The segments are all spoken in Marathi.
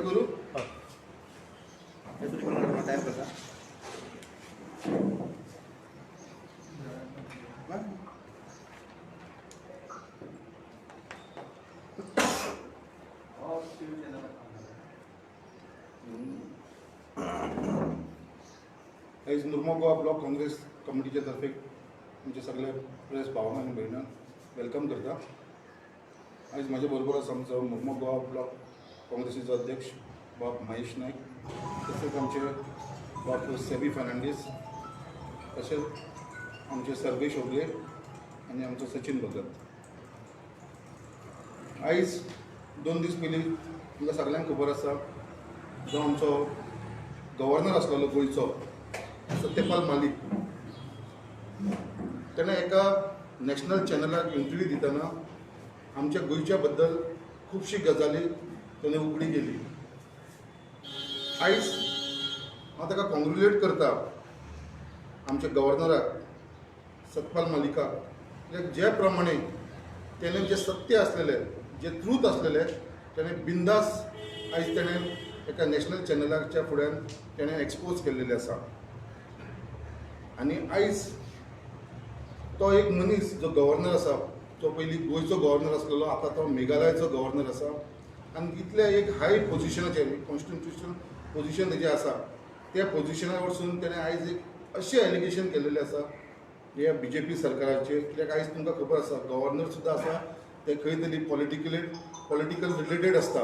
करू तयार करता आयज मुर्मो गोवा ब्लॉक काँग्रेस कमिटीचे तर्फे आमचे सगळे प्रेस भावना आनी भयणां वेलकम करता. आयज म्हाजे बरोबर आसा आमचो मुर्मो गोवा ब्लॉक काँग्रेसीचो अध्यक्ष बाब महेश नायक, तशेंच आमचे बाब सेबी फर्नांडीस, तशेंच आमचे सर्वेश ओगले आनी आमचो सचिन भगत. आयज 2 दीस पयलीं तुमकां सगळ्यांक खबर आसा जो आमचो गव्हर्नर आसलेलो गोंयचो सत्यपाल मालीक, तेणें एका नॅशनल चॅनलाक इंटरव्यू दितना आमच्या गोंयच्या बद्दल खुबशी गजाली तेणें उगडी केली. आयज हांव ताका कॉंग्रेच्युलेट करता आमच्या गव्हर्नराक सत्यपाल मालिकाक, कित्याक जे प्रमाणे तेणें जे सत्य आसलेलें, जे ट्रूथ आसलेलें तेणें बिंदास आयज तेणें एका नॅशनल चॅनलाच्या फुड्यान तेणें एक्सपोज केल्लेलें आसा. आनी आयज तो एक मनीस जो गव्हर्नर आसा, तो पयलीं गोंयचो गव्हर्नर आसलेलो, आतां तो मेघालयाचो गव्हर्नर आसा आनी इतल्या एक हाय पोजिशनाचेर कॉन्स्टिट्युशनल पोजिशन तेजें आसा, त्या पोजिशनार वचून तेणें आयज एक अशें एलिगेशन केल्लेलें आसा ह्या BJP सरकाराचेर. कित्याक आयज तुमकां खबर आसा गव्हर्नर सुद्दां आसा ते खंय तरी पॉलिटिकल रिलेटेड आसता.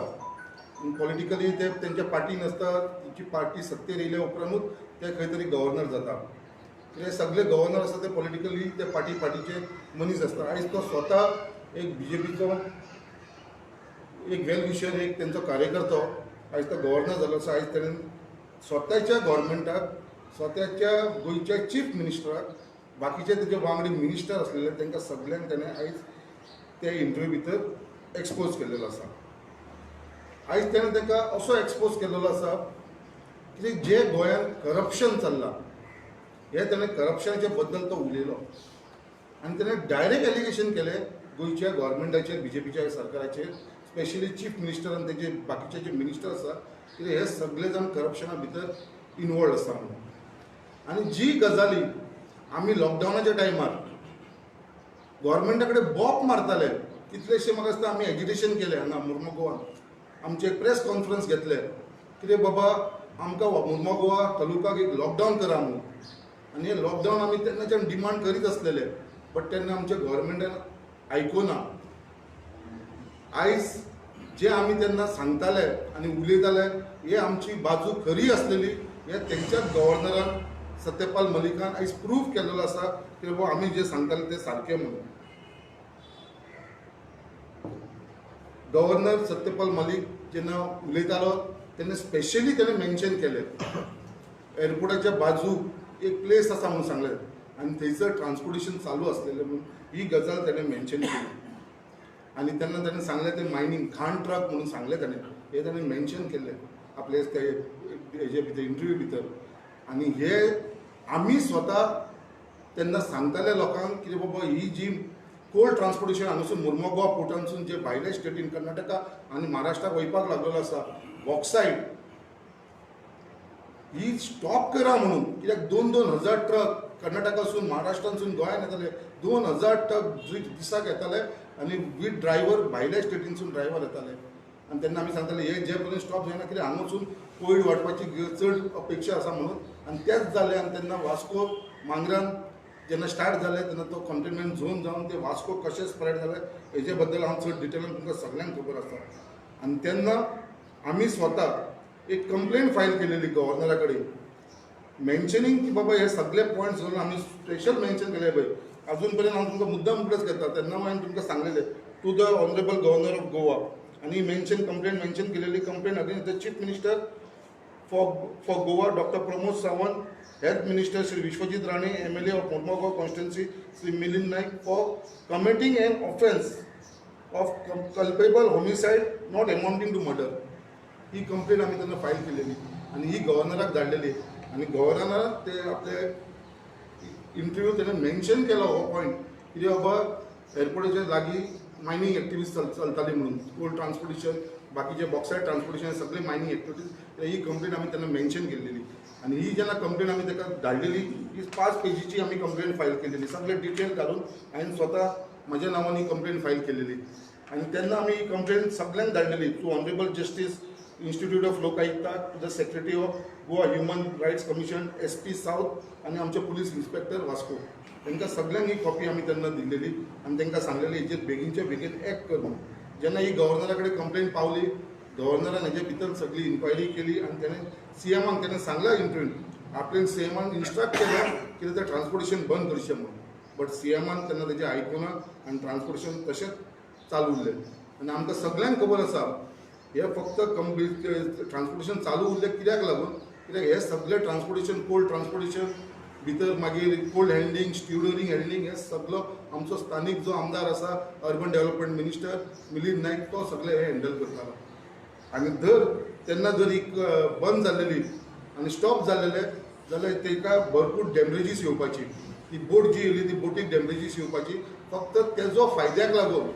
पॉलिटिकली ते तेंच्या पार्टीन आसता, तेंची पार्टी सत्तेर येयल्या उपरांतूच ते खंय तरी गव्हर्नर जाता. कित्याक सगळे गव्हर्नर आसा ते पॉलिटिकली ते पार्टीचे मनीस आसता. आयज तो स्वता एक BJPचो एक वेल विशर, एक तेंचो कार्यकर्तो आयज तो गव्हर्नर जालो आसा. आयज तेणें स्वताच्या गव्हर्मेंटाक, स्वताच्या गोंयच्या चीफ मिनिस्टराक, बाकीचे तेजे वांगडी मिनिस्टर आसलेले तांकां सगळ्यांक तेणें आयज त्या इंटरव्यू भितर एक्सपोज केल्लेलो आसा. आयज तेणें तांकां असो एक्सपोज केल्लेलो आसा की जे गोंयांत करप्शन चल्लां, हे तेणें करप्शनाच्या बद्दल तो उलयलो आनी तेणें डायरेक्ट एलिगेशन केलें गोंयच्या गव्हर्मेंटाचेर, BJPच्या सरकाराचेर, स्पेशली चीफ मिनिस्टर आनी तेजे बाकीचे जे मिनिस्टर आसा की हे सगळे जाण करप्शना भितर इनवॉल्ड आसा म्हणून. आनी जी गजाली आमी लॉकडावनाच्या टायमार गव्हर्मेंटा कडेन बोप मारताले, कितलेशे म्हाका दिसता आमी एजिटेशन केलें हांगा मुर्मो गोवान, आमचे प्रेस कॉन्फरन्स घेतले कितें बाबा आमकां मुर्मो गोवा तालुकाक एक लॉकडावन करा म्हणून. आनी हे लॉकडावन आमी तेन्नाच्यान डिमांड करीत आसलेले, बट तेन्ना आमच्या गव्हर्मेंटान आयकुना. आयज जे आमी तेन्ना सांगताले आनी उलयताले हे आमची बाजू खरी आसलेली, हे तेंच्याच गव्हर्नरान सत्यपाल मलिकान आयज प्रूव केल्लेलो आसा की बाबा आमी जे सांगताले ते सारकें म्हणून. गव्हर्नर सत्यपाल मलिक जेन्ना उलयतालो तेन्ना स्पेशली तेणें मेन्शन केलें एअरपोर्टाच्या बाजू एक प्लेस आसा म्हणून सांगलें आनी थंयसर ट्रान्सपोर्टेशन चालू आसलेलें म्हणून ही गजाल तेणें मेन्शन केली. आनी तेन्ना तेणें सांगलें तें मायनींग खाण ट्रक म्हणून सांगलें तेणें, हे तेणें मेन्शन केल्लें आपले ते हेजे भितर इंटरव्यू भितर. आनी हे आमी स्वता तेन्ना सांगताले लोकांक की बाबा ही जी कोल्ड ट्रान्सपोर्टेशन हांगासून मुर्मो गोवा पोर्टानसून जे भायल्या स्टेटीन कर्नाटका आनी महाराष्ट्राक वयपाक लागलेलो आसा बॉक्सायड, ही स्टॉप करा म्हणून. कित्याक 2,000 ट्रक कर्नाटकासून महाराष्ट्रानसून गोंयांत येताले, 2,000 ट्रक दिसाक येताले आनी वीथ ड्रायव्हर भायल्या स्टेटीनसून ड्रायव्हर येताले. आनी तेन्ना आमी सांगताले हे जे पर्यंत स्टॉप जायना कित्याक हांगा वचून कोवीड वाडपाची चड अपेक्षा आसा म्हणून. आनी तेंच जालें. आनी तेन्ना वास्को मांगरान जेन्ना स्टार्ट जालें तेन्ना तो कंटेनमेंट झोन जावन ते वास्को कशें स्प्रेड जालें हेजे बद्दल हांव चड डिटेलान तुमकां सगळ्यांक खबर आसा. आनी तेन्ना आमी स्वता एक कंप्लेंट फायल केलेली गव्हर्नरा कडेन मेन्शनींग की बाबा हे सगळे पॉयंट्स घालून आमी स्पेशल मेन्शन केले पळय. अजून पर्यंत हांव तुमकां मुद्दाम प्लस करता, तेन्ना हांवें तुमकां सांगलेलें to the honourable governor of Goa आनी कंप्लेंट मेन्शन केलेली complaint against the chief minister for Goa doctor Pramod Sawant, health minister Shri Vishwajit Rane, MLA of Mormugao constituency Shri Milind Naik for committing an offence of culpable homicide not amounting to murder. ही कंप्लेंट आमी तेन्ना फायल केलेली आनी ही गव्हर्नराक धाडलेली. आनी गव्हर्नरान ते आपले इंटरव्यू तेणें मेन्शन केलो हो पॉयंट कित्याक बाबा एअरपोर्टाच्या लागीं मायनींग एक्टिविटीज चलताली म्हणून, कोल्ड ट्रान्सपोर्टेशन बाकीचे बॉक्सायट ट्रान्सपोर्टेशन सगळे मायनिंग एक्टिविटीज ही कंप्लेंट आम्ही त्यांना मेन्शन केलेली आणि ही जेन्ना कंप्लेंट आम्ही ताका धाडलेली ही 5 पेजीची आम्ही कंप्लेंट फायल केलेली सगळे डिटेल घालून हांवें स्वता म्हज्या नांवान ही कंप्लेंट फायल केलेली आणि तेन्ना आमी ही कंप्लेंट सगळ्यांक धाडलेली to honourable justice institute of Lokayukta to the secretary of Goa human rights commission SP south आणि आमचे पुलीस इन्स्पेक्टर वास्को तांकां सगळ्यांक ही कॉपी आमी तेन्ना दिलेली आणि तांकां सांगलेली हेजेर बेगीनचे बेगीन एक्ट कर म्हणून जेन्ना ही गव्हर्नरा कडेन कंप्लेंट पावली गव्हर्नरान हेजे भितर सगळी इन्क्वायरी केली आणि त्याने CMाक तेणें सांगला इंटरव्यून आपल्यान CMान इन्स्ट्रक्ट केलें की तें ट्रान्सपोर्टेशन बंद करचें म्हणून बट CMान तेन्ना तेजें आयकुना आनी ट्रान्सपोर्टेशन तशेंच चालू उरलें आनी आमकां सगळ्यांक खबर आसा हे फक्त ट्रान्सपोर्टेशन चालू उरलें कित्याक लागून कित्याक हे सगळें ट्रान्सपोर्टेशन कोल्ड ट्रान्सपोर्टेशन भितर मागीर कोल्ड हँडलिंग स्टिवरिंग हँडलिंग हे सगळो आमचो स्थानीक जो आमदार आसा अर्बन डेव्हलपमेंट मिनिस्टर मिलिंद नायक तो सगळे हे हँडल करतालो आनी तेन्ना जर एक बंद जाल्लेली आनी स्टॉप जाल्लेले जाल्यार ताका भरपूर डॅमेजीस येवपाची ती बोट जी येयली ती बोटीक डॅमेजीस येवपाची फक्त तेजो फायद्याक लागून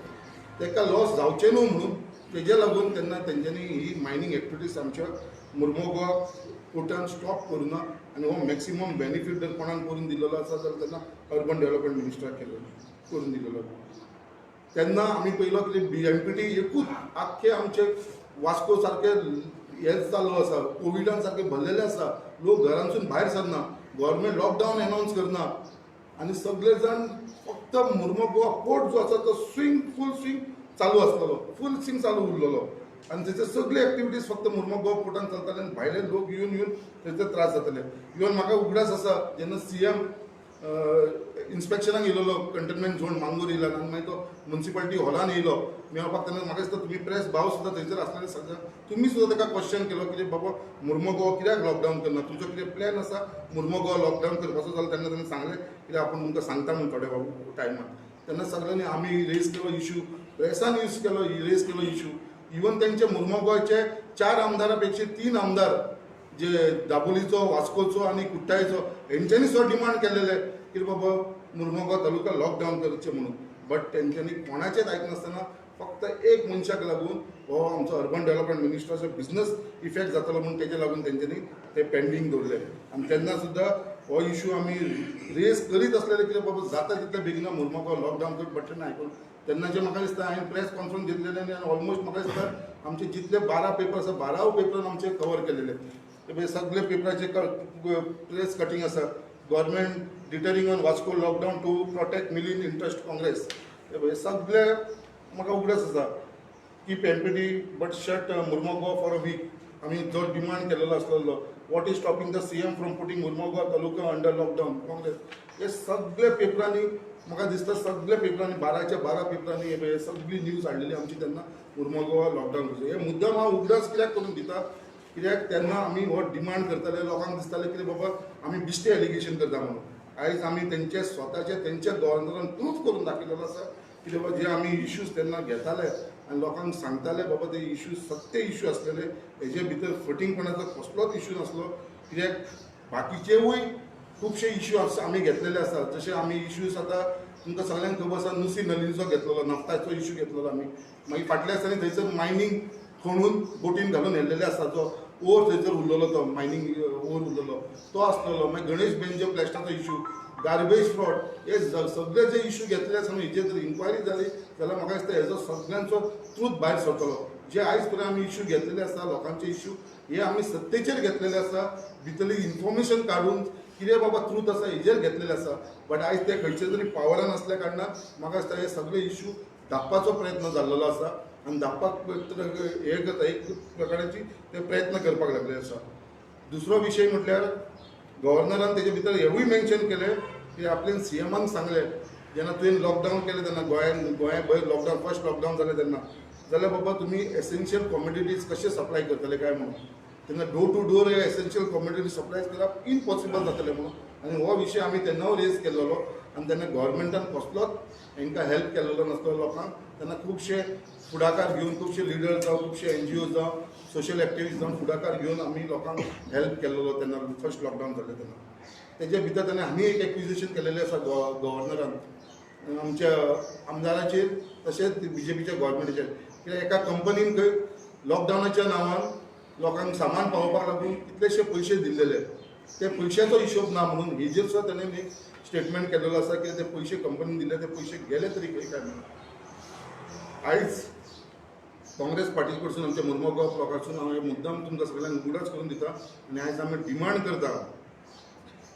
ताका लॉस जावचें न्हू म्हणून तेजे लागून तेन्ना तेंच्यांनी ही मायनींग एक्टिविटीज आमच्या मुर्मुगांव कोर्टान स्टॉप करुना आनी हो मॅक्सिमम बेनिफीट जर कोणाक करून दिलेलो आसा जाल्यार तेन्ना अर्बन डेव्हलपमेंट मिनिस्टराक करून दिलेलो तेन्ना आमी पयलो कितें BMPT एकूच आख्खे आमचे वास्को सारके हेच चालू आसा कोविडान सारके भरलेले आसा लोक घरांसून भायर सरना गव्हर्मेंट लॉकडावन अनावन्स करना आनी सगळे जाण फक्त मुर्मुगांव पोर्ट जो आसा तो फूल स्विंग चालू आसतलो फूल स्विंग चालू उरलेलो आनी तेचे सगळे एक्टिविटीज फक्त मुर्मुगांव पोर्टान चलताले आनी भायले लोक येवन तेचे त्रास जातले इवन म्हाका उगडास आसा जेन्ना CM इन्स्पेक्शनाक येयलो कंटेनमेंट झोन मांगूर येयला आनी मागीर तो म्युनिसिपालिटी हॉलान येयलो मेळपाक तेन्ना म्हाका दिसता तुमी प्रेस भाव सुद्दां थंयसर आसलेले सगळ्या तुमी सुद्दां ताका क्वेश्चन केलो कितें बाबा मुर्मुगांव कित्याक लॉकडावन करना तुजो कितें प्लॅन आसा मुर्मुगांव लॉकडावन करपाचो जाल्यार तेन्ना ताणें सांगलें कित्याक आपूण तुमकां सांगता म्हणून थोड्या टायमार तेन्ना सगळ्यांनी आमी रेज केलो इशू प्रेसान रेज केलो इशू इवन तेंचे मुर्मुगांवचे 4 आमदारां पेक्षा 3 आमदार जे दाबोलीचो वास्कोचो आनी कुट्टायचो हेंच्यांनी सुद्दां डिमांड केलेले की बाबा मुर्मुगांव तालुका लॉकडावन करचें म्हणून बट तेंच्यांनी कोणाचेच आयकनासतना फक्त एक मनशाक लागून हो आमचो अर्बन डेव्हलपमेंट मिनिस्टराचो बिझनस इफेक्ट जातलो म्हणून तेजे लागून तेंच्यांनी ते पेंडींग दवरले आनी तेन्ना सुद्दां हो इशू आमी रेज करीत आसलेले कितें बाबा जाता तितल्या बेगिना मुर्मुगांव लॉकडावन करप पडचें ना आयकून तेन्नाचे म्हाका दिसता हांवें प्रेस कॉन्फरन्स घेतलेले आनी ऑलमोस्ट म्हाका दिसता आमचे जितले 12 पेपर आसा 12 पेपरान आमचे कवर केलेले सगळे पेपराचे प्रेस कटींग आसा government deterring on Vasco lockdown to protect million interest Congress हे सगळे म्हाका उगडास आसा keep MPT but shut Mormugao for a week आमी जो डिमांड केलेलो आसलेलो what is stopping the CM from putting Mormugao taluka under lockdown Congress हे सगळे पेपरांनी म्हाका दिसता सगळे पेपरांनी 12च्या 12 पेपरांनी हे सगळी न्यूज हाडलेली आमची तेन्ना मुर्मुगांव लॉकडावन करचें हे मुद्दम हांव उगडास कित्याक करून दिता कित्याक तेन्ना आमी हो डिमांड करताले लोकांक दिसतालें कितें बाबा आमी बिश्टे एलिगेशन करता म्हणून आयज आमी तेंचे स्वताचे तेंच्या गव्हर्नरान प्रूफ करून दाखयलेलो आसा की बाबा जे आमी इश्यूज तेन्ना घेताले आनी लोकांक सांगताले बाबा ते इश्यूज सत्य इश्यू आसलेले हेजे भितर फटींगपणाचो कसलोच इश्यू नासलो कित्याक बाकीचेवूय खुबशे इश्यू आमी घेतलेले आसा जशे आमी इश्यूज आतां तुमकां सगळ्यांक खबर आसा नुसी नलिनीचो घेतलेलो नफ्ताचो इश्यू घेतलेलो आमी मागीर फाटल्या दिसांनी थंयसर मायनींग खणून बोटीन घालून व्हेल्लेले आसा जो ओर थंयसर उरलेलो तो मायनींग ओर उरलेलो तो आसलेलो मागीर गणेश बेंजो प्लास्टाचो इश्यू गार्बेज फ्रॉड हे सगळे जे इश्यू घेतले आसा हेजेर जर इन्क्वायरी जाली जाल्यार म्हाका दिसता हेजो सगळ्यांचो ट्रूथ भायर सरतलो जे आयज पर्यंत आमी इश्यू घेतलेले आसा लोकांचे इश्यू हे आमी सत्तेचेर घेतलेले आसा भितरली इन्फॉर्मेशन काडून कितें बाबा ट्रूथ आसा हेजेर घेतलेले आसा बट आयज ते खंयचे तरी पावरान आसल्या कारणान म्हाका दिसता हे सगळे इश्यू धांपपाचो प्रयत्न जाल्लो आसा आनी धांपपाक हे करता एक प्रकाराची ते प्रयत्न करपाक लागले आसा दुसरो विशय म्हटल्यार गव्हर्नरान तेजे भितर हेवूय मेन्शन केले की आपल्यान CMान सांगले जेन्ना तुवें लॉकडावन केलें तेन्ना गोंया लॉकडावन फर्स्ट लॉकडावन जालें तेन्ना जाल्यार बाबा तुमी एसेन्शियल कॉमोडिटीज कशे सप्लाय करतले काय म्हणून तेन्ना डोर टू डोर हे एसेन्शियल कॉमोडिटी सप्लाय करप इम्पॉसिबल जातलें म्हणून आनी हो विशय आमी तेन्ना रेज केल्लो आनी तेन्ना गव्हर्मेंटान कसलोच हांकां हेल्प केल्लो नासलो लोकांक तेन्ना खुबशे फुडाकार घेवन खुबशे लिडर्स जावं खुबशे NGOs जावं सोशल एक्टिविस्ट जावन फुडाकार घेवन आमी लोकांक हेल्प केल्लो तेन्ना फर्स्ट लॉकडावन जालें तेन्ना तेजे भितर तेणें आनी एक एक्विजिशन केलेलें आसा गव्हर्नरान आमच्या आमदाराचेर तशेंच BJPच्या गव्हर्मेंटाचेर कित्याक एका कंपनीन खंय लॉकडावनाच्या नांवान लोकांक सामान पावोवपाक लागून कितलेशे पयशे दिल्लेले, ते पयशाचो हिशोब ना म्हणून हेजेर सुद्दां ताणें एक स्टेटमेंट केल्लो आसा की ते पयशे कंपनीन दिले, ते पयशे गेले तरी खंय काय म्हणून. आयज काँग्रेस पार्टी कडसून आमच्या मुर्मुगांव ब्लॉकासून हांव मुद्दाम तुमकां सगळ्यांक उगडास करून दिता आनी आयज आमी डिमांड करता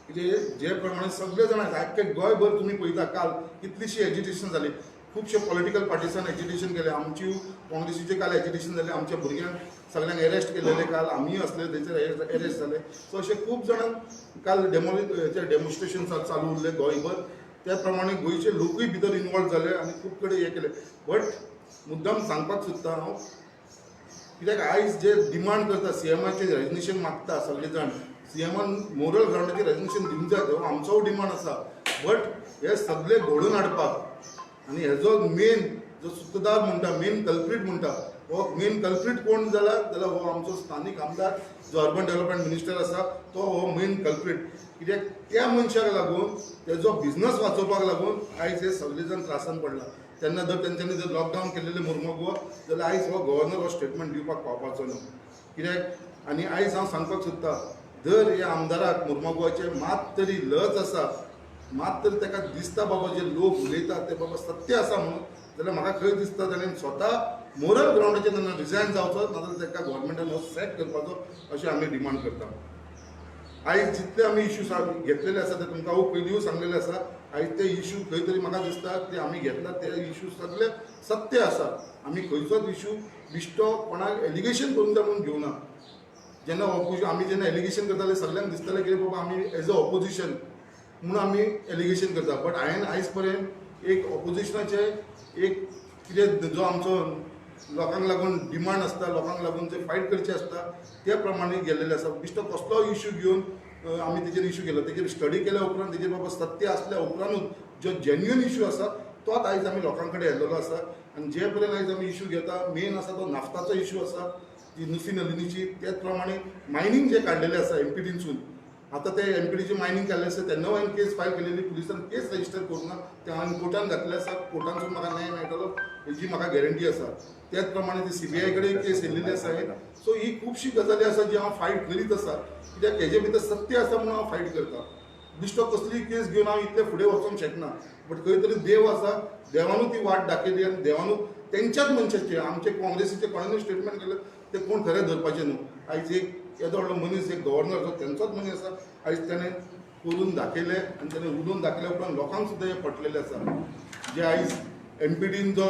की जे प्रमाणे सगळे जाण आख्खे गोंयभर तुमी पळयता काल कितलीशी एजिटेशन जाली, खुबशे पॉलिटिकल पार्टिसान एजिटेशन केले, आमची काँग्रेसीचे काल एजिटेशन जाले, आमच्या भुरग्यांक सगळ्यांक अरेस्ट केलेले, काल आमी असले थंयसर अरेस्ट जाले. सो अशे खूब जाणांक काल डेमॉन्स्ट्रेशन चालू उरले गोंयभर. त्या प्रमाणे गोंयचे लोकूय भितर इनवॉल्व जाले आनी खूब कडेन हे केले. बट मुद्दाम सांगपाक सोदता हांव, कित्याक आयज जे डिमांड करता सीएमाचें रेजिग्नेशन मागता सगळे जाण, सीएमान मोरल ग्राउंडाचेर रेजिग्नेशन दिवंक जाय, हो आमचो डिमांड आसा. बट हे सगळे घडोवन हाडपाक आनी हेजो मेन जो सुत्रधार म्हणटा, मेन कल्प्रीट म्हणटा, हो मेन कल्प्रीट कोण जाल्यार हो आमचो स्थानीक आमदार जो अर्बन डेव्हलपमेंट मिनिस्टर आसा, तो हो मेन कल्प्रीट. कित्याक त्या मनशाक लागून तेजो बिझनस वाचोवपाक लागून आयज हे सगळे जाण त्रासान पडला. तेन्ना जर तेंच्यांनी जर लॉकडावन केलेले मुर्मुगांव, जाल्यार आयज हो गव्हर्नर हो स्टेटमेंट दिवपाक पावपाचो न्हू. कित्याक आनी आयज हांव सांगपाक सोदतां, जर ह्या आमदाराक मुर्मुगांवाचे मात तरी लज आसा, मात तरी ताका दिसता बाबा जे लोक उलयतात ते बाबा सत्य आसा म्हणून, जाल्यार म्हाका खंय दिसता ताणें स्वता मोरल ग्राउंडाचेर तेन्ना रिजायन जावचो, नाजाल्यार ताका गव्हर्मेंटान हो सॅक करपाचो अशें आमी डिमांड करता. आयज जितले आमी इश्यूज घेतलेले आसा ते तुमकां हांव पयलींच सांगलेले आसा. आयज ते इश्यू खंय तरी म्हाका दिसता ते आमी घेतला ते इश्यू सगळे सत्य आसा. आमी खंयचोच इश्यू बिश्तो कोणाक एलिगेशन करून जाय म्हणून घेवना. जेन्ना आमी जेन्ना एलिगेशन करताले सगळ्यांक दिसतालें की बाबा आमी एज अ ऑपोजिशन म्हणून आमी एलिगेशन करता. बट हांवें आयज पर्यंत एक ऑपोजिशनाचे एक कितें जो आमचो लोकांक लागून डिमांड आसता, लोकांक लागून जे फायट करचे आसता त्या प्रमाणे गेल्लेले आसा. बिश्तो कसलो इश्यू घेवन आमी तेजेर इश्यू केलो, तेजेर स्टडी केल्या उपरांत तेजेर बाबा सत्य आसल्या उपरांतूच जो जेन्युअन इश्यू आसा तोच आयज आमी लोकां कडेन येयल्लो आसा. आनी जे पर्यंत आयज आमी इश्यू घेता, मेन आसा तो नाफ्ताचो इश्यू आसा, ती नुसी नलिनीची. त्याच प्रमाणे मायनींग जे काडलेले आसा एमपीडीनसून, आतां ते एमपीडीची मायनींग केल्ले आसा, तेन्ना हांवें केस फायल केलेली, पुलिसान केस रजिस्टर करूना, ते हांवें कोर्टान घातले आसा. कोर्टानसून म्हाका न्याय मेळटलो हेजी म्हाका गॅरंटी आसा. त्याच प्रमाणे ती सीबीआय कडेन केस येयल्लेली आसा. सो ही खुबशी गजाली आसा जी हांव फायट करीत आसा, कित्याक हेजे भितर सत्य आसा म्हणून हांव फायट करता. बिश्तो कसली केस घेवन हांव इतले फुडें वचोंक शकना. बट खंय तरी देव आसा, देवानूच ती वाट दाखयली आनी देवानूच तेंच्याच मनशाचे, आमचे काँग्रेसीचे कोणेंय स्टेटमेंट केलें ते कोण खरें धरपाचें न्हू. आयज एक येदो व्हडलो मनीस, एक गव्हर्नर जो तेंचोच मनीस आसा, आयज ताणें करून दाखयलें आनी ताणें उलोवन दाखयल्या उपरांत लोकांक सुद्दां हें पटलेलें आसा. जे आयज एमपीडीन जो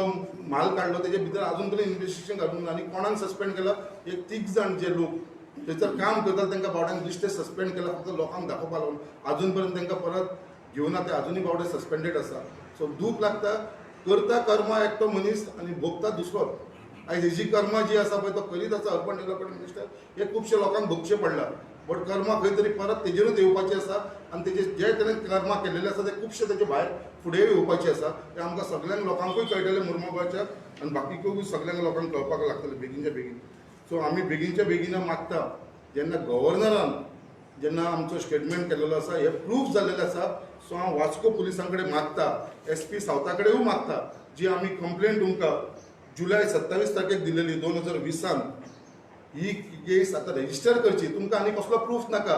माल काडलो तेजे भितर अजून पर्यंत इन्व्हेस्टिगेशन घालूंक ना आनी कोणाक सस्पेंड केला, एक 3 जाण जे लोक थंयसर काम करतात तांकां बावड्यांक बेश्टे सस्पेंड केला, फक्त लोकांक दाखोवपाक लागून. अजून पर्यंत तांकां परत घेवना, ते अजुनूय बावडे सस्पेंडेड आसा. सो दूख लागता, करता कर्मा एकटो मनीस आनी भोगता दुसरो. आयज हेजी कर्मा जी आसा पळय तो करीत आसा अर्बन डेव्हलपमेंट मिनिस्टर, हे खुबशे लोकांक भोगचें पडला. बट कर्मा खंय तरी परत तेजेरूच येवपाचें आसा आनी तेजे जे ताणें कर्मा केल्लेले आसा ते खुबशे तेजे भायर फुडें येवपाचें आसा. ते आमकां सगळ्यांक लोकांकूय कळटलें मुर्मुगांवच्या आनी बाकीकूय सगळ्यांक लोकांक कळपाक लागतलें बेगीनच्या बेगीन. सो आमी बेगीनच्या बेगीन मागता, जेन्ना गव्हर्नरान जेन्ना आमचो स्टेटमेंट केल्लो आसा, हे प्रूफ जाल्लेलें आसा. सो हांव वास्को पुलिसां कडेन मागता, SP सावथा कडेनूय मागता, जी आमी कंप्लेंट तुमकां जुलय 27 तारखेक दिलेली 2020, ही केस आतां रजिस्टर करची. तुमकां आनी कसलो प्रूफ नाका.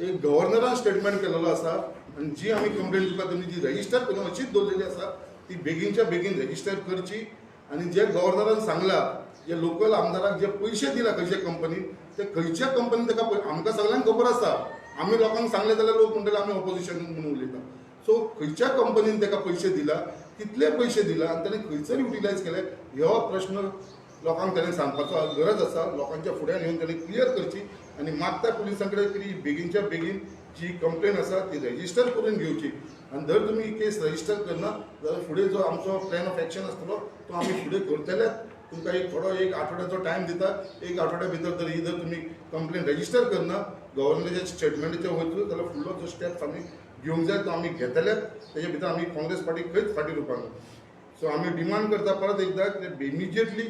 एक गव्हर्नरान स्टेटमेंट केल्लो आसा आनी जी आमी कंप्लेंट तुमकां तुमी जी रजिस्टर करून अशीच दवरलेली आसा, ती बेगीनच्या बेगीन रजिस्टर करची. आनी जे गव्हर्नरान सांगला, जे लोकल आमदाराक जे पयशे दिला खंयच्या कंपनीन, ते खंयच्या कंपनीन ताका आमकां सगळ्यांक खबर आसा. आमी लोकांक सांगले जाल्यार लोक म्हणटले आमी ऑपोजिशन म्हणून उलयता. सो खंयच्या कंपनीन ताका पयशे दिला, कितले पयशे दिला आनी ताणें खंयसर युटिलायज केले, हो प्रश्न लोकांक ताणें सांगपाचो गरज आसा. लोकांच्या फुड्यान येवन ताणें क्लियर करची आनी मागता पुलिसां कडेन की बेगीनच्या बेगीन जी कंप्लेन आसा ती रजिस्टर करून घेवची. आनी जर तुमी ही केस रजिस्टर करना जाल्यार फुडें जो आमचो प्लॅन ऑफ एक्शन आसतलो तो आमी फुडें करतलेच. तुमकां एक आठवड्याचो टायम दिता. एक आठवड्या भितर जर तुमी कंप्लेन रजिस्टर करना, गव्हर्नमेंटाच्या स्टेटमेंटाच्या वयतलो जाल्यार फुडलो जो स्टेप आमी घेवंक जाय तो आमी घेतलेच. तेजे भितर आमी काँग्रेस पार्टी खंयच फाटीं रुपाना. सो आमी डिमांड करता परत एकदा की इमिजिएटली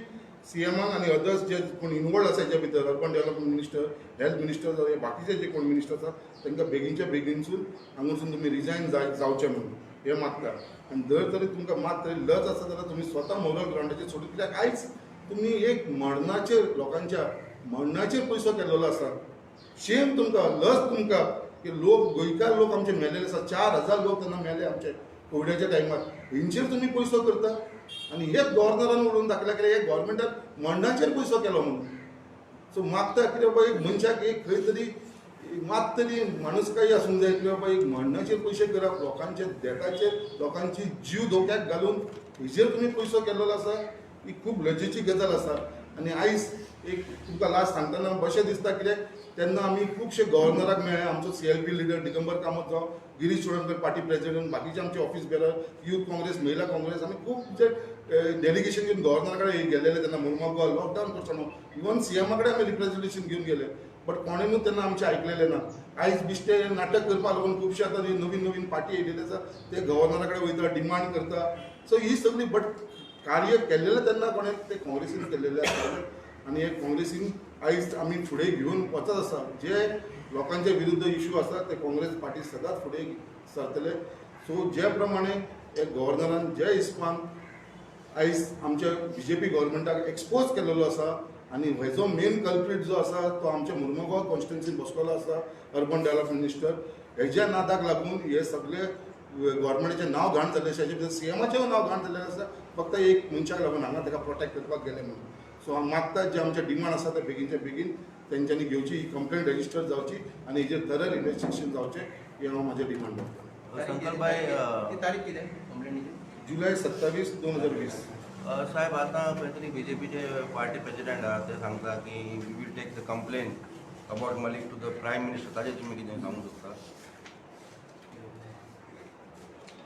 सीएमान आनी अदर्स जे कोण इनवॉल्ड आसा हेच्या भितर, urban development minister, health minister जावं बाकीचे जे कोण मिनिस्टर आसा तांकां बेगीनच्या बेगीनसून हांगासून तुमी रिजायन जावचें म्हणून हे मागता. आनी जर तरी तुमकां मात तरी लज आसा जाल्यार तुमी स्वता मोरल ग्राउंडाचेर सोडून, कित्याक आयज तुम्ही एक मरणाचेर लोकांच्या मरणाचेर पयसो केल्लो आसा. शेम तुमकां, लज तुमकां की लोक गोंयकार लोक आमचे मेलेले आसा. 4,000 लोक तेन्ना मेले आमचे कोविडाच्या टायमार. हेंचेर तुम्ही पयसो करता आनी हेच गव्हर्नरान उडोवन दाखयला की हे गव्हर्मेंटान मरणाचेर पयसो केलो म्हणून. सो मागता कितें बाबा एक मनशाक एक खंय तरी मात तरी माणूसकाय आसूंक जाय की बाबा एक मरणाचेर पयशे करप, लोकांचे देठाचेर लोकांची जीव धोक्याक घालून हेजेर तुमी पयसो केल्लो आसा. ही खूब लजेची गजाल आसा. आनी आयज एक तुमकां लास्ट सांगतना अशें दिसता कितें तेन्ना आमी खुबशे गव्हर्नराक मेळ्ळे. आमचो CLP लिडर दिगंबर कामत जावं, गिरीश चोडणकर पार्टी प्रेसिडेंट, बाकीचे आमचे ऑफिस बेरर, यूथ काँग्रेस, महिला काँग्रेस, आमी खूब डेलिगेशन घेवन गव्हर्नरा कडेन गेलेले तेन्ना मुर्मुगांव लॉकडावन करतना. इवन CM कडेन आमी रिप्रेझेंटेशन घेवन गेले. बट कोणेनूच तेन्ना आमचे आयकलेले ना. आयज बिश्टे नाटक करपाक लागून खुबशे आतां नवीन नवीन पार्टी येयलेले आसा ते गव्हर्नरा कडेन वयता, डिमांड करता. सो ही सगळी बट कार्य केल्लेले तेन्ना कोणें ते काँग्रेसीन केल्लेले आसताले. आनी हे काँग्रेसीन आयज आमी फुडें घेवन वचत आसा. जे लोकांच्या विरुद्ध इश्यू आसा ते काँग्रेस पार्टी सदांच फुडें सरतले. सो जे प्रमाणे हे गव्हर्नरान जे हिसपान आयज आमच्या BJP गव्हर्मेंटाक एक्सपोज केलेलो आसा आनी हेजो मेन कल्प्रीट जो आसा तो आमच्या मुर्मुगांव कॉन्स्टिट्युन्सीन बसलेलो आसा, अर्बन डेव्हलपमेंट मिनिस्टर. हेज्या नादाक लागून हे सगळे गव्हर्मेंटाचें नांव घाण जाल्लें आसा. हेजे भितर CMचें नांव घाण जाल्लें आसा फक्त एक मनशाक लागून हांगा ताका प्रोटेक्ट करपाक गेले म्हणून. सो हांव मागता जे आमचे डिमांड आसा ते बेगीनचे बेगीन तेंच्यांनी घेवची, ही कंप्लेंट रजिस्टर जावची आनी हेजेर थरर इन्व्हेस्टिगेशन जावचें हे हांव म्हाजें डिमांड करता. शंकरभाई तारीख कितें कंप्लेंटीची? जुलय 27, 2020. साहेब आता खंय तरी BJPचे पार्टी प्रेसिडेंट आहात ते सांगता की we will take the complaint about Malik to the prime minister. ताजेर तुमी कितें सांगूंक शकता?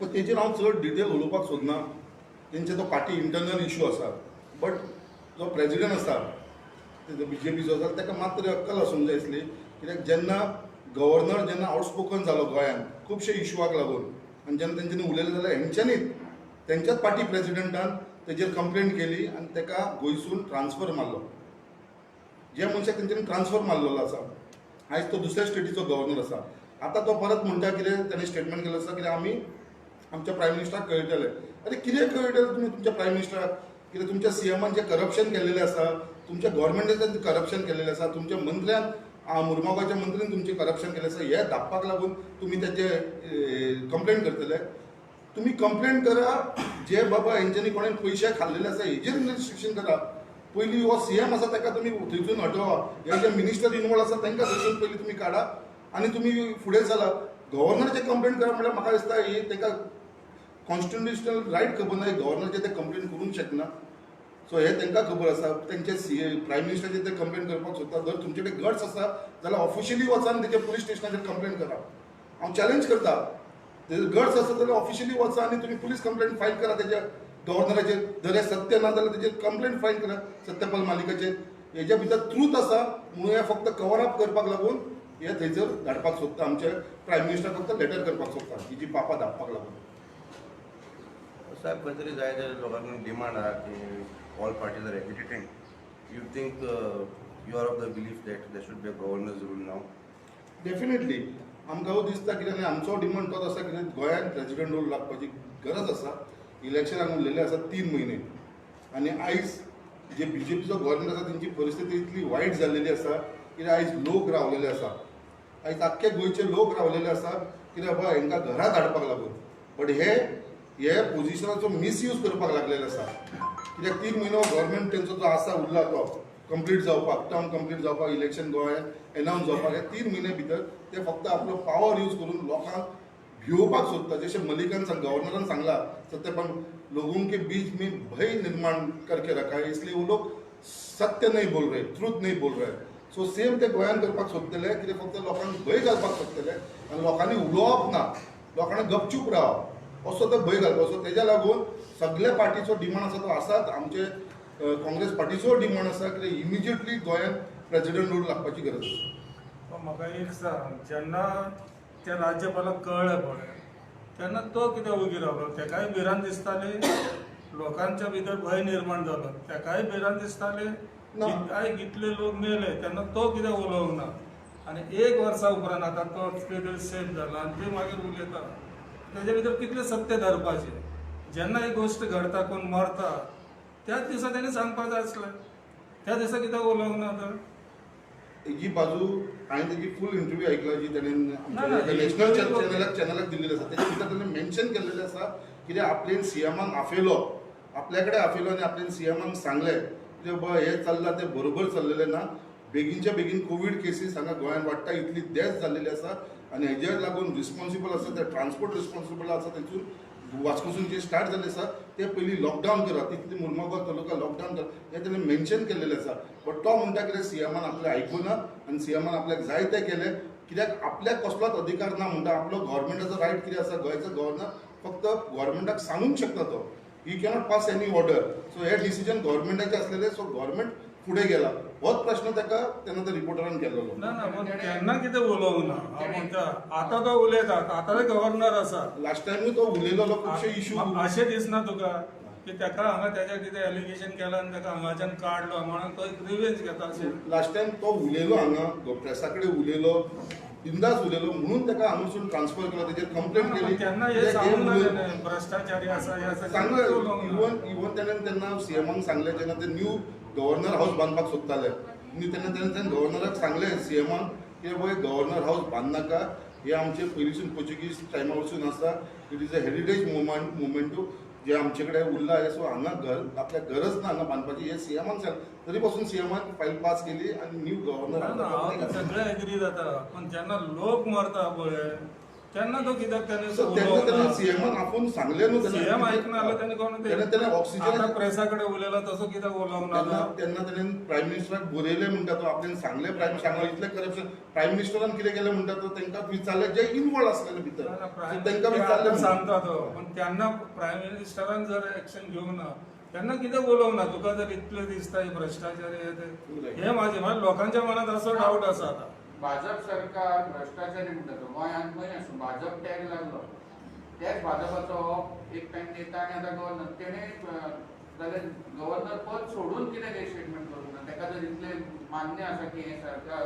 पण तेजेर हांव चड डिटेल उलोवपाक सोदना. तेंचे तो पार्टी इंटरनल इश्यू आसा. बट जो प्रेसिडेंट आसा तेजो BJP जो आसा ताका मात तरी अक्कल आसूंक जाय आसली. कित्याक जेन्ना गव्हर्नर जेन्ना आउटस्पोकन जालो गोंयांत खुबशे इश्यूआक लागून आनी जेन्ना तेंच्यांनी उलयलें जाल्यार हेंच्यांनीच तेंच्याच पार्टी प्रेसिडेंटान तेजेर कंप्लेंट केली आनी ताका गोंयसून ट्रान्सफर मारलो. जे मनशाक तेंच्यांनी ट्रान्सफर मारलेलो आसा आयज तो दुसऱ्या स्टेटीचो गव्हर्नर आसा. आतां तो परत म्हणटा कितें ताणें स्टेटमेंट केलें आसा कितें आमी आमच्या प्रायम मिनिस्टराक कळयतले. अरे कितें कळयतले तुमी तुमच्या प्रायम मिनिस्टराक? कितें तुमच्या CMन जे करप्शन केल्लेलें आसा, तुमच्या गव्हर्मेंटान करप्शन केल्लेलें आसा, तुमच्या मंत्र्यान मुर्मुगांवच्या मंत्रीन तुमचे करप्शन केलें आसा, हे धाडपाक लागून तुमी तेजे कंप्लेंट करतले? तुमी कंप्लेंट करा जे बाबा हेंच्यांनी कोणें पयशे खाल्लेले आसा हेजेर इन्व्हेस्टिगेशन करा. पयलीं हो CM आसा ताका तुमी थंयसून हटवा. हे जे मिनिस्टर इनवॉल्व आसा तांकां थंयसून पयलीं तुमी काडा आनी तुमी फुडें चला. गव्हर्नराचे कंप्लेंट करा म्हळ्यार म्हाका दिसता ही ताका कॉन्स्टिट्युशनल रायट खबर ना. गव्हर्नर जे ते कंप्लेंट करूंक शकना. सो हे तांकां खबर आसा. तेंचे प्रायम मिनिस्टराचेर ते कंप्लेंट करपाक सोदता. जर तुमचे कडेन गट्स आसा जाल्यार ऑफिशियली वचा आनी तेजे पुलीस स्टेशनाचेर कंप्लेंट करा. हांव चॅलेंज करता. तेजे गट्स आसा जाल्यार ऑफिशियली वचा आनी तुमी पुलीस कंप्लेंट फायल करा तेज्या गव्हर्नराचेर. जर हे सत्य ना जाल्यार तेजेर कंप्लेंट फायल करा सत्यपाल मालिकाचेर. हेज्या भितर ट्रूथ आसा म्हणून हे फक्त कवर अप करपाक लागून हे थंयसर धाडपाक सोदता. आमचे प्रायम मिनिस्टर फक्त लेटर करपाक सोदता ही जी पापां धाडपाक लागून. साहेब खंय तरी जायते लोकांनी डिमांड आहा की all parties are exiting. You think you are of the belief that they should be a governor's rule नाव? डेफिनेटली आमकां दिसता कित्याक आमचो डिमांड तोच आसा कित्याक गोंयांत प्रेसिडेंट रूल लागपाची गरज आसा. इलेक्शनाक उरलेले आसा 3 म्हयने आनी आयज जे BJPचो गव्हर्नर आसा तेंची परिस्थिती इतली वायट जाल्लेली आसा कित्याक आयज लोक रावलेले आसा. आयज आख्खे गोंयचे लोक रावलेले आसा कित्याक बाबा हांकां घरा धाडपाक लागून. बट हे पोजिशनाचो मिसयूज करपाक लागलेले आसा. कित्याक 3 म्हयनो गव्हर्मेंट तेंचो जो आसा उरला तो कंप्लीट जावपाक, टर्म कंप्लीट जावपाक, इलेक्शन गोंयांत एनावन्स जावपाक, हे 3 म्हयने भितर ते फक्त आपलो पावर यूज करून लोकांक भिवपाक सोदता. जशें मलिकान गव्हर्नरान सांगला सत्यपाल लोगों के बीच में भय निर्माण करके रखा है इसलिए वो लोग सत्य नहीं बोल रहे, ट्रूथ नहीं बोल रहे. सो सेम ते गोंयांत करपाक सोदतले कितें फक्त लोकांक भंय घालपाक सोदतले आनी लोकांनी उलोवप ना, लोकांनी गपचूप रावप असो तो भंय घालपाक. सो तेज्या लागून सगळे पार्टीचो डिमांड आसा तो आसात. आमचे काँग्रेस पार्टीचो डिमांड आसा कित्याक इमिजिएटली गोंयांत प्रेसिडेंट रूल लागपाची गरज आसा. म्हाका एक सांग, जेन्ना त्या राज्यपालाक कळ्ळें पळय तेन्ना तो कितें उगी रावलो? तेकाय भिरांत दिसताली, लोकांच्या भितर भंय निर्माण जालो, तेकाय भिरांत दिसताली. काय कितले लोक मेले तेन्ना तो कितें उलोवंक ना. आनी 1 वर्सा उपरांत आतां तो कितें सेफ जाला आनी ते मागीर उलयता. तेजे भितर कितलें सत्य धरपाचें? जेन्ना ही गोश्ट घडटा, कोण मरता त्याच दिसा त्यांनी सांगपाक जाय आसलें. त्या दिसा कित्याक उलोवंक ना तर? जी बाजू हांवें तेजी फूल इंटरव्यू आयकला जी ताणें ना, नॅशनल interview चॅनलाक दिल्लेली आसा तेच्या भितर ताणें मेन्शन केल्लेलें आसा कित्याक आपल्यान सीएमाक आफयलो, आपल्या कडेन आफयलो आनी आपल्यान सीएमाक सांगलें की बाबा हें चल्लां तें बरोबर चल्लेलें ना. बेगीनच्या बेगीन कोवीड केसीस हांगा गोंयांत वाडटा इतली डेथ जाल्लेली आसा आनी हेजेर लागून रिस्पॉन्सिबल आसा ते ट्रान्सपोर्ट रिस्पॉन्सिबल आसा तेतून वास्कोसून जे स्टार्ट जाल्लें आसा ते पयलीं लॉकडावन करा, तितली मुर्मुगांव तालुका लॉकडावन करा हें ताणें मेन्शन केल्लेलें आसा. बट तो म्हणटा कितें सीएमान आपलें आयकुना आनी सीएमान आपल्याक जाय तें केलें कित्याक आपल्याक कसलोच अधिकार ना म्हणटा. आपलो गव्हर्मेंटाचो रायट कितें आसा, गोंयचो गव्हर्नर फक्त गव्हर्मेंटाक सांगूंक शकता तो. ही cannot pass any order. So हे डिसिजन गव्हर्मेंटाचें आसलेलें, सो गव्हर्मेंट फुडें गेला. होच प्रश्न ताका तेन्ना त्या रिपोर्टरान केल्लो. ना ना पण तेन्ना कितें उलोवंक ना? हांव म्हणटा आतां तो उलयता, आतां तो गव्हर्नर आसा. लास्ट टायमूय तो उलयलो खुबशे इशू. अशें दिसना तुका की ताका हांगा तेच्या कितें एलिगेशन केलां आनी ताका हांगाच्यान काडलो म्हणून तो एक रिवेंज घेता अशें? लास्ट टायम तो उलयलो हांगा प्रेसा कडेन उलयलो, बिंदास उलयलो म्हणून ताका हांगासून ट्रान्सफर केलो, तेजेर कंप्लेंट केली. तेन्ना हे सांगूंक ना तेणें भ्रश्टाचारी आसा हे आसा सांगलें उलोवंक ना. इवन ताणें तेन्ना सीएमाक सांगलें जेन्ना ते न्यू गव्हर्नर हाऊस बांदपाक सोदताले आनी तेन्ना गव्हर्नराक सांगलें सीएमाक की पळय गव्हर्नर हाऊस बांदनाका, हे आमचे पयलींसून पोर्चुगीज टायमा वरसून आसा. इट इज अ हेरिटेज मुवमेंटू जे आमचे कडेन उरला आहे. सो हांगा आपल्याक गरज ना हांगा बांदपाची हे सीएमाक सांग. तरी पासून सीएमान फायल पास केली आनी न्यू ना, गव्हर्नर हांव सगळें एग्री जाता पण जेन्ना लोक मरता पळय तेन्ना तो कित्याक तेन्ना उलोवंक तेन्ना ना? सीएमान आपूण सांगलें न्हू सीएम आयकना जाल्यार तेणी कोण तेन्ना ऑक्सिजन आतां प्रेसा कडेन उलयला तसो कित्याक उलोवंक ना? तेन्ना ताणें प्रायम मिनिस्टराक बरयलें म्हणटा तो. आपल्यान सांगलें प्रायम मिनिस्टराक इतलें करप्शन. प्रायम मिनिस्टरान कितें केलें म्हणटा तो तांकां विचारलें जे इनवॉल्व आसलेले भितर. प्रायम तांकां मिनिस्टर विचारलें आतां सांगता तो पण तेन्ना प्रायम मिनिस्टरान जर एक्शन घेवंक ना तेन्ना कित्याक उलोवंक ना? तुका जर इतलें दिसता हे भ्रश्टाचारी हे म्हाजें लोकांच्या मनात असो डावट आसा आतां. भाजप सरकार भ्रष्टाचारी म्हणटा तो गोंयांत खंय आसूं भाजप टॅग लागलो. त्याच भाजपाचो एक टायम नेता आनी आतां गव्हर्नर तेणें जाल्यार गव्हर्नर पद सोडून कितें हे स्टेटमेंट करूंक ना? ताका जर इतलें मान्य आसा की हें सरकार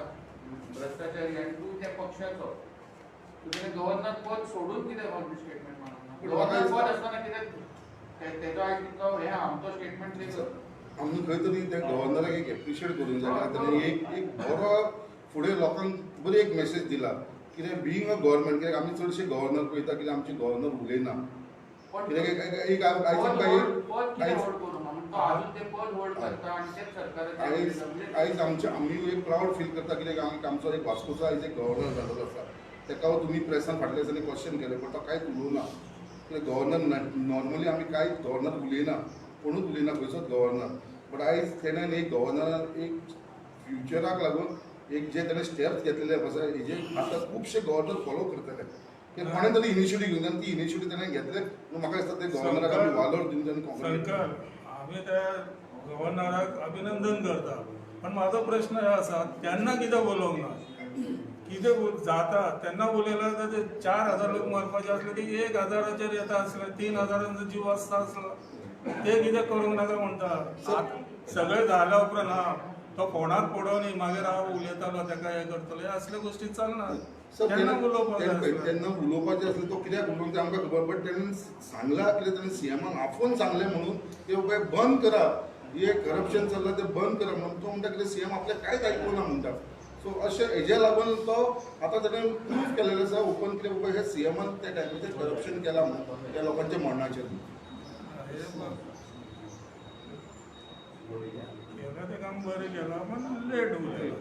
भ्रष्टाचारी आनी तूं त्या पक्षाचो तुवें गव्हर्नर पद सोडून कितें हो स्टेटमेंट मारूंक ना? गव्हर्नर पद आसतना कितें तेजो आयज तितलो हें आमचो स्टेटमेंट दिलो. आमी खंय तरी त्या गव्हर्नराक एक एप्रिशिएट करूंक जाय. ताणें एक बरो फुडें लोकांक बरी एक मेसेज दिला. कित्याक बिईंग अ गव्हर्नमेंट कित्याक आमी चडशे गव्हर्नर पळयता कित्याक आमचे गव्हर्नर उलयना. कित्याक एक आयज आमी एक प्रावड फील करता कित्याक आमचो एक वास्कोचो आयज एक गव्हर्नर जाल्लो आसा. ताका तुमी प्रेसान फाटल्या दिसांनी क्वेश्चन केलें पण तो कांयच उलोवना. कित्याक गव्हर्नर नॉर्मली आमी कांयच गव्हर्नर उलयना, कोणूच उलयना खंयचोच गव्हर्नर. बट आयज तेणेन एक गव्हर्नरान एक फ्युचराक लागून एक जे ताणें स्टेप्स घेतलेले आसा हेजे आतां खुबशे गव्हर्नर फॉलो करतले. कोणें तरी इनिशिएटीव घेवन आनी ती इनिशिएटीव ताणें घेतले. म्हाका दिसता ते गव्हर्नराक आमी वालोर दिवन आनी सरकार आमी त्या गव्हर्नराक अभिनंदन करता पण म्हाजो प्रश्न हो आसा तेन्ना कित्याक उलोवंक ना? कितें जाता तेन्ना उलयला तर ते 4,000 लोक मरपाचे आसले ते 1,000चेर येता आसले, 3,000 जीव आसता आसलो ते कित्याक करूंक नाका म्हणटा? सगळें जाल्या उपरांत हा तो फोनाक पडोवन मागीर हांव उलयतालो ताका हें करतलो हे असले गोश्टी चलना. तेन्ना उलोवपाक जाय आसलें. तेन्ना उलोवपाचें आसलें तो कित्याक उलोवंक तें आमकां खबर. बट तेणें सांगला कितें ताणें सीएमाक आफोवन सांगलें म्हणून ते बाबा बंद करा हे करप्शन चल्लां तें बंद करा म्हणून तो म्हणटा कितें सीएम आपल्याक कांयच आयकूना म्हणटा. सो अशें हेजे लागून तो आतां ताणें प्रूफ केलेलें आसा ओपन कितें बाबा हे सीएमान त्या टायमाचेर करप्शन केलां म्हणून त्या लोकांच्या मरणाचेर. केलं तें काम बरें केलां पण लेट उलयलां.